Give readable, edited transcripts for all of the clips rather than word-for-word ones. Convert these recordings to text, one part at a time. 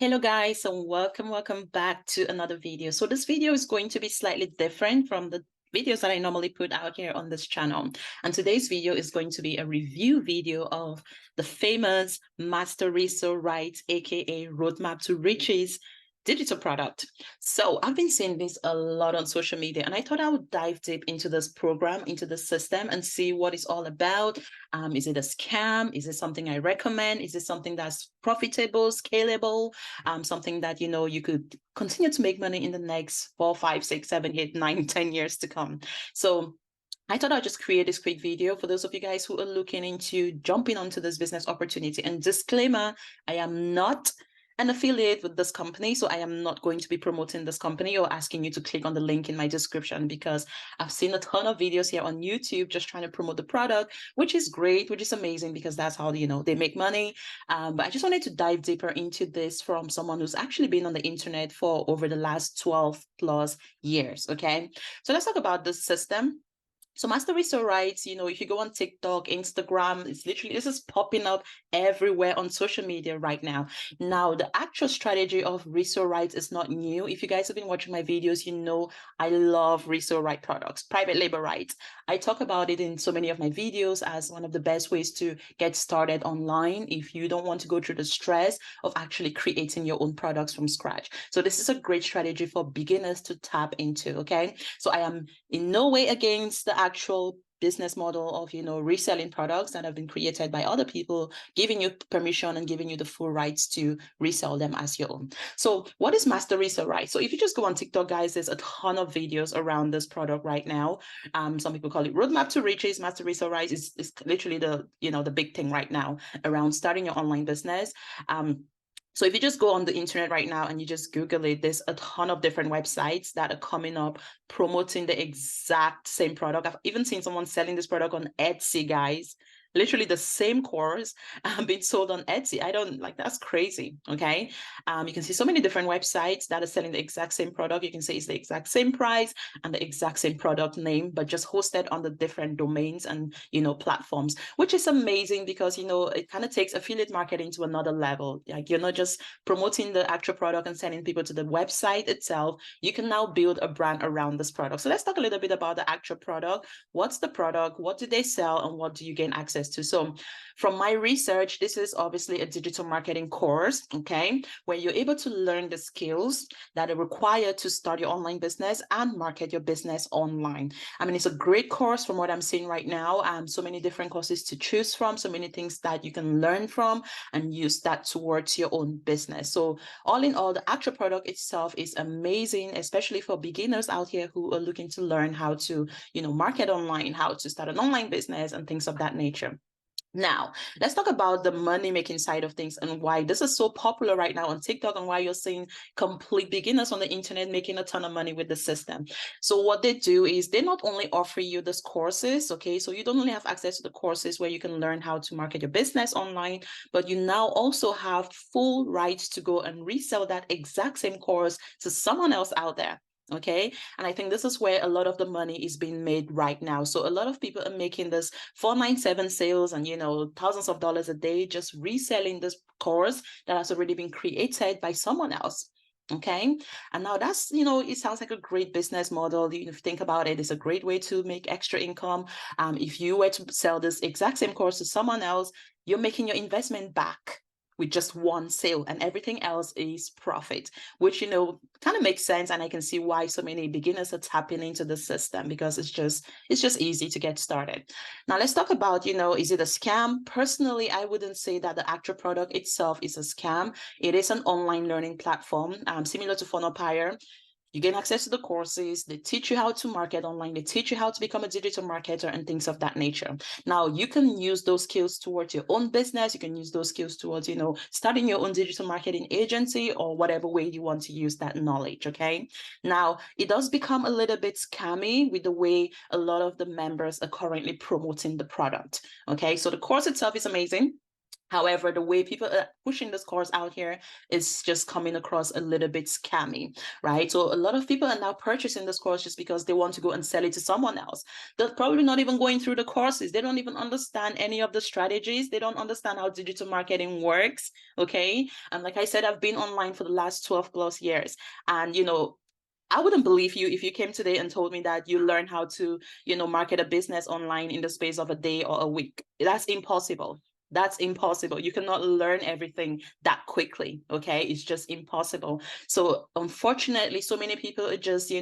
Hello guys, and welcome back to another video. So this video is going to be slightly different from the videos that I normally put out here on this channel. And today's video is going to be a review video of the famous Master Resell Rights, aka Roadmap to Riches digital product. So I've been seeing this a lot on social media, and I thought I would dive deep into this program, into the system, and see what it's all about. Is it a scam? Is it something I recommend? Is it something that's profitable, scalable, something that you could continue to make money in the next 4, 5, 6, 7, 8, 9, 10 years to come? So I thought I'd just create this quick video for those of you guys who are looking into jumping onto this business opportunity. And disclaimer, I am not an affiliate with this company, so I am not going to be promoting this company or asking you to click on the link in my description, because I've seen a ton of videos here on YouTube just trying to promote the product, which is great, which is amazing, because that's how they make money. But I just wanted to dive deeper into this from someone who's actually been on the internet for over the last 12 plus years. Okay, so let's talk about this system. So Master Resell Rights, if you go on TikTok, Instagram, this is popping up everywhere on social media right now. Now, the actual strategy of resale rights is not new. If you guys have been watching my videos, I love resale right products, private label rights. I talk about it in so many of my videos as one of the best ways to get started online if you don't want to go through the stress of actually creating your own products from scratch. So this is a great strategy for beginners to tap into, okay? So I am in no way against the actual business model of reselling products that have been created by other people, giving you permission and giving you the full rights to resell them as your own. So what is Master Resell Rights? So if you just go on TikTok, guys, there's a ton of videos around this product right now. Some people call it Roadmap to Riches. Master Resell Rights is literally the big thing right now around starting your online business. So if you just go on the internet right now and you just Google it, there's a ton of different websites that are coming up promoting the exact same product. I've even seen someone selling this product on Etsy, guys. Literally the same course being sold on Etsy. That's crazy. Okay. You can see so many different websites that are selling the exact same product. You can say it's the exact same price and the exact same product name, but just hosted on the different domains and, platforms, which is amazing because, it kind of takes affiliate marketing to another level. Like, you're not just promoting the actual product and sending people to the website itself. You can now build a brand around this product. So let's talk a little bit about the actual product. What's the product? What do they sell? And what do you gain access to? So from my research, this is obviously a digital marketing course, okay, where you're able to learn the skills that are required to start your online business and market your business online. I mean, it's a great course from what I'm seeing right now. So many different courses to choose from, so many things that you can learn from and use that towards your own business. So all in all, the actual product itself is amazing, especially for beginners out here who are looking to learn how to, market online, how to start an online business and things of that nature. Now, let's talk about the money-making side of things and why this is so popular right now on TikTok and why you're seeing complete beginners on the internet making a ton of money with the system. So what they do is they not only offer you these courses, okay, so you don't only have access to the courses where you can learn how to market your business online, but you now also have full rights to go and resell that exact same course to someone else out there. Okay. And I think this is where a lot of the money is being made right now. So a lot of people are making this 497 sales and, thousands of dollars a day just reselling this course that has already been created by someone else. Okay. And now that's, it sounds like a great business model. If you think about it, it's a great way to make extra income. If you were to sell this exact same course to someone else, you're making your investment back with just one sale, and everything else is profit, which kind of makes sense. And I can see why so many beginners are tapping into the system, because it's just easy to get started. Now let's talk about, is it a scam? Personally, I wouldn't say that the actual product itself is a scam. It is an online learning platform, similar to Funnelpire. You gain access to the courses. They teach you how to market online. They teach you how to become a digital marketer and things of that nature. Now, you can use those skills towards your own business. You can use those skills towards, starting your own digital marketing agency or whatever way you want to use that knowledge, okay? Now, it does become a little bit scammy with the way a lot of the members are currently promoting the product, okay? So the course itself is amazing. However, the way people are pushing this course out here is just coming across a little bit scammy, right? So a lot of people are now purchasing this course just because they want to go and sell it to someone else. They're probably not even going through the courses. They don't even understand any of the strategies. They don't understand how digital marketing works, okay? And like I said, I've been online for the last 12 plus years. And, I wouldn't believe you if you came today and told me that you learn how to, market a business online in the space of a day or a week. That's impossible. That's impossible. You cannot learn everything that quickly. Okay. It's just impossible. So unfortunately, so many people are just,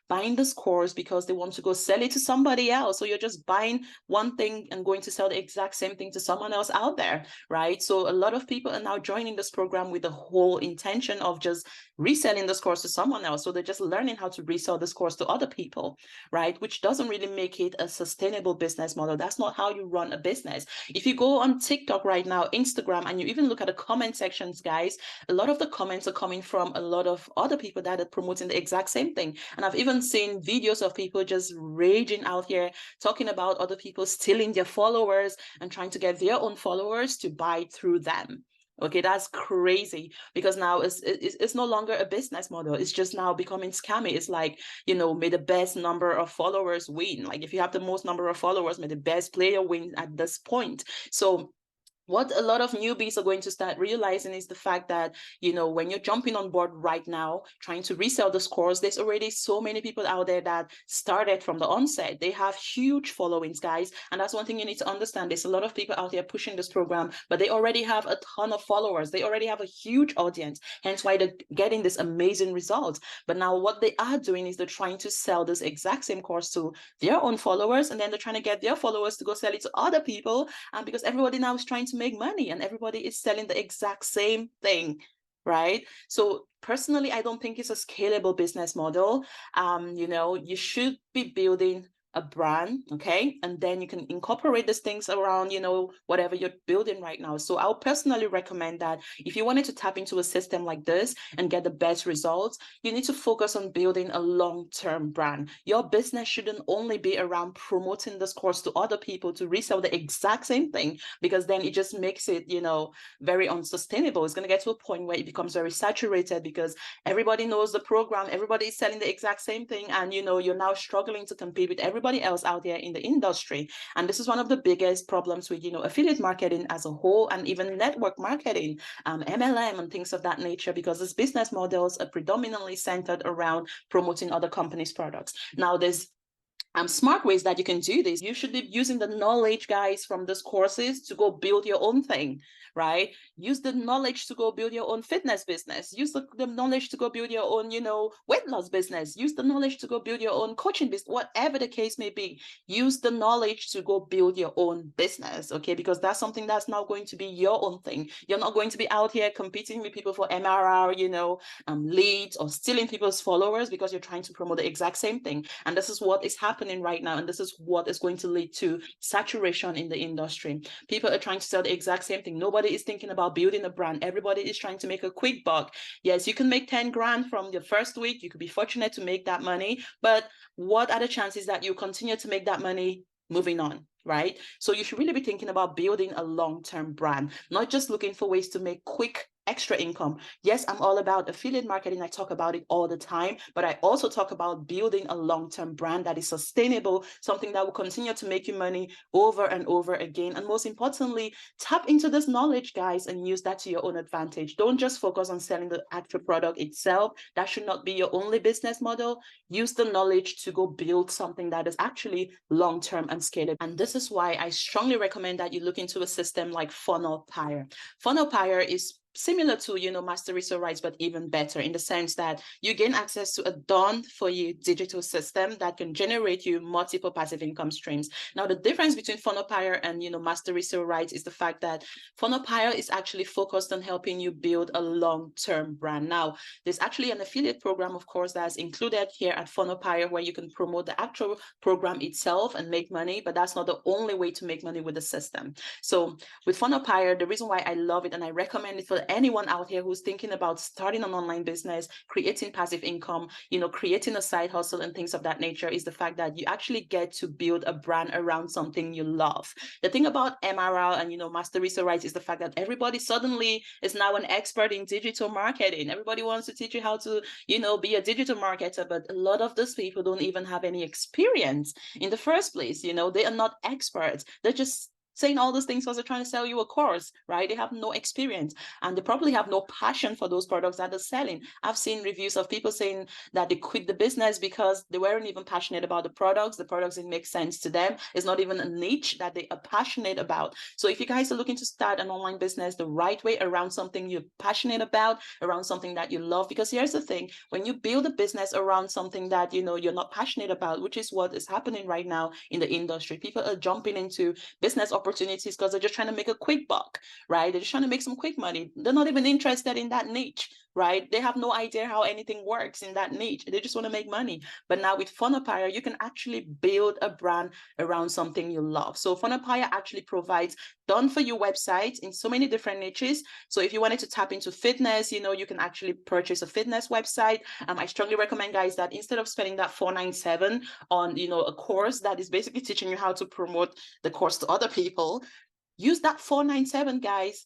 buying this course because they want to go sell it to somebody else. So you're just buying one thing and going to sell the exact same thing to someone else out there. Right. So a lot of people are now joining this program with the whole intention of just reselling this course to someone else. So they're just learning how to resell this course to other people. Right. Which doesn't really make it a sustainable business model. That's not how you run a business. If you go on TikTok right now, Instagram, and you even look at the comment sections, guys, a lot of the comments are coming from a lot of other people that are promoting the exact same thing. And I've even seen videos of people just raging out here, talking about other people stealing their followers and trying to get their own followers to buy through them. Okay, that's crazy, because now it's no longer a business model. It's just now becoming scammy. It's like, may the best number of followers win. Like if you have the most number of followers, may the best player win at this point. So what a lot of newbies are going to start realizing is the fact that, when you're jumping on board right now, trying to resell this course, there's already so many people out there that started from the onset. They have huge followings, guys. And that's one thing you need to understand. There's a lot of people out there pushing this program, but they already have a ton of followers. They already have a huge audience, hence why they're getting this amazing results. But now what they are doing is they're trying to sell this exact same course to their own followers, and then they're trying to get their followers to go sell it to other people, because everybody now is trying to make money and everybody is selling the exact same thing, right? So personally, I don't think it's a scalable business model. You should be building a brand, okay, and then you can incorporate these things around, whatever you're building right now. So I'll personally recommend that if you wanted to tap into a system like this and get the best results, you need to focus on building a long-term brand. Your business shouldn't only be around promoting this course to other people to resell the exact same thing, because then it just makes it, very unsustainable. It's going to get to a point where it becomes very saturated because everybody knows the program, everybody is selling the exact same thing, and you're now struggling to compete with everybody else out there in the industry. And this is one of the biggest problems with affiliate marketing as a whole, and even network marketing, MLM and things of that nature, because these business models are predominantly centered around promoting other companies' products. Now there's smart ways that you can do this. You should be using the knowledge, guys, from these courses to go build your own thing, right? Use the knowledge to go build your own fitness business. Use the knowledge to go build your own, weight loss business. Use the knowledge to go build your own coaching business, whatever the case may be. Use the knowledge to go build your own business, okay? Because that's something that's now going to be your own thing. You're not going to be out here competing with people for MRR, leads, or stealing people's followers because you're trying to promote the exact same thing. And this is what is happening right now, and this is what is going to lead to saturation in the industry. People are trying to sell the exact same thing. Nobody is thinking about building a brand. Everybody is trying to make a quick buck. Yes, you can make 10 grand from the first week. You could be fortunate to make that money, but what are the chances that you continue to make that money moving on, right? So you should really be thinking about building a long-term brand, not just looking for ways to make quick extra income. Yes, I'm all about affiliate marketing. I talk about it all the time, but I also talk about building a long-term brand that is sustainable, something that will continue to make you money over and over again. And most importantly, tap into this knowledge, guys, and use that to your own advantage. Don't just focus on selling the actual product itself. That should not be your only business model. Use the knowledge to go build something that is actually long-term and scalable. And this is why I strongly recommend that you look into a system like Funnelpire. Funnelpire is similar to, Master Resell Rights, but even better in the sense that you gain access to a done-for-you digital system that can generate you multiple passive income streams. Now, the difference between Funnelpire and, Master Resell Rights is the fact that Funnelpire is actually focused on helping you build a long-term brand. Now, there's actually an affiliate program, of course, that's included here at Funnelpire where you can promote the actual program itself and make money, but that's not the only way to make money with the system. So with Funnelpire, the reason why I love it and I recommend it for anyone out here who's thinking about starting an online business, creating passive income, creating a side hustle and things of that nature, is the fact that you actually get to build a brand around something you love. The thing about MRR and Master Resell Rights is the fact that everybody suddenly is now an expert in digital marketing. Everybody wants to teach you how to be a digital marketer, but a lot of those people don't even have any experience in the first place. They are not experts. They're just saying all those things because they're trying to sell you a course, right? They have no experience and they probably have no passion for those products that they're selling. I've seen reviews of people saying that they quit the business because they weren't even passionate about the products. The products didn't make sense to them. It's not even a niche that they are passionate about. So if you guys are looking to start an online business the right way, around something you're passionate about, around something that you love, because here's the thing, when you build a business around something that you're not passionate about, which is what is happening right now in the industry, people are jumping into business opportunities because they're just trying to make a quick buck, right? They're just trying to make some quick money. They're not even interested in that niche, right? They have no idea how anything works in that niche. They just want to make money. But now with Funnelpire, you can actually build a brand around something you love. So Funnelpire actually provides done-for-you websites in so many different niches. So if you wanted to tap into fitness, you can actually purchase a fitness website. I strongly recommend, guys, that instead of spending that $497 on a course that is basically teaching you how to promote the course to other people, use that $497, guys,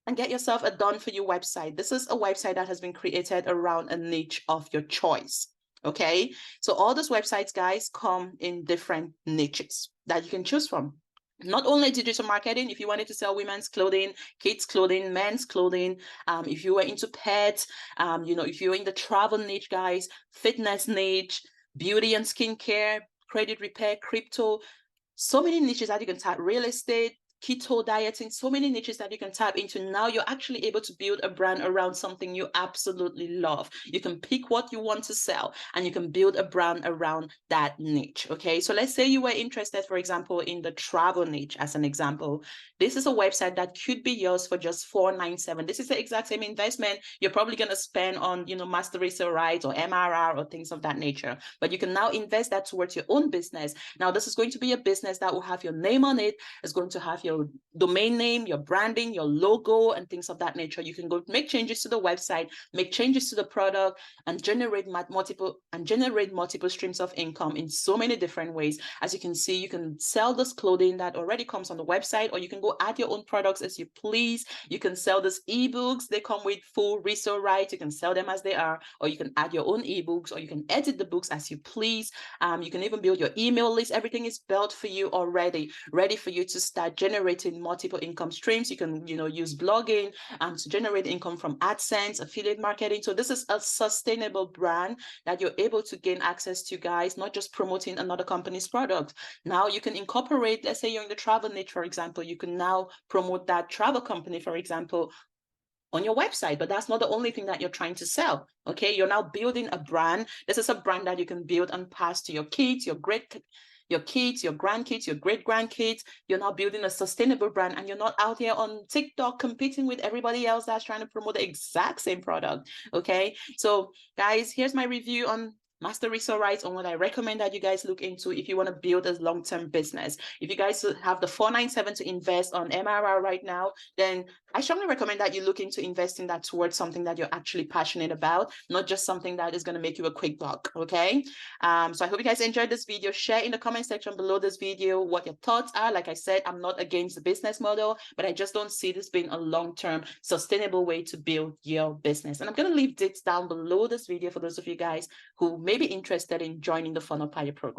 and get yourself a done-for-you website. This is a website that has been created around a niche of your choice. Okay, so all those websites, guys, come in different niches that you can choose from. Not only digital marketing, if you wanted to sell women's clothing, kids clothing, men's clothing, if you were into pets, if you're in the travel niche, guys, fitness niche, beauty and skincare, credit repair, crypto, so many niches that you can tap, real estate, keto dieting, so many niches that you can tap into. Now you're actually able to build a brand around something you absolutely love. You can pick what you want to sell and you can build a brand around that niche. Okay, so let's say you were interested, for example, in the travel niche as an example. This is a website that could be yours for just $497. This is the exact same investment you're probably going to spend on Master Resell Rights or MRR or things of that nature, but you can now invest that towards your own business. Now this is going to be a business that will have your name on it. It's going to have your domain name, your branding, your logo, and things of that nature. You can go make changes to the website, make changes to the product, and generate multiple streams of income in so many different ways. As you can see, you can sell this clothing that already comes on the website, or you can go add your own products as you please. You can sell this ebooks. They come with full resale rights. You can sell them as they are, or you can add your own ebooks, or you can edit the books as you please. You can even build your email list. Everything is built for you already, ready for you to start generating multiple income streams. You can use blogging to generate income from AdSense, affiliate marketing. So this is a sustainable brand that you're able to gain access to, guys, not just promoting another company's product. Now you can incorporate, let's say you're in the travel niche, for example, you can now promote that travel company, for example, on your website, but that's not the only thing that you're trying to sell. Okay, you're now building a brand. This is a brand that you can build and pass to your kids, your kids, your grandkids, your great grandkids. You're now building a sustainable brand, and you're not out here on TikTok competing with everybody else that's trying to promote the exact same product. Okay, so guys, here's my review on Master Resell Rights on what I recommend that you guys look into if you want to build a long-term business. If you guys have the $497 to invest on MRR right now, then I strongly recommend that you look into investing that towards something that you're actually passionate about, not just something that is going to make you a quick buck. Okay, so I hope you guys enjoyed this video. Share in the comment section below this video what your thoughts are. Like I said, I'm not against the business model, but I just don't see this being a long-term sustainable way to build your business. And I'm going to leave this down below this video for those of you guys who may be interested in joining the Funnelpire program.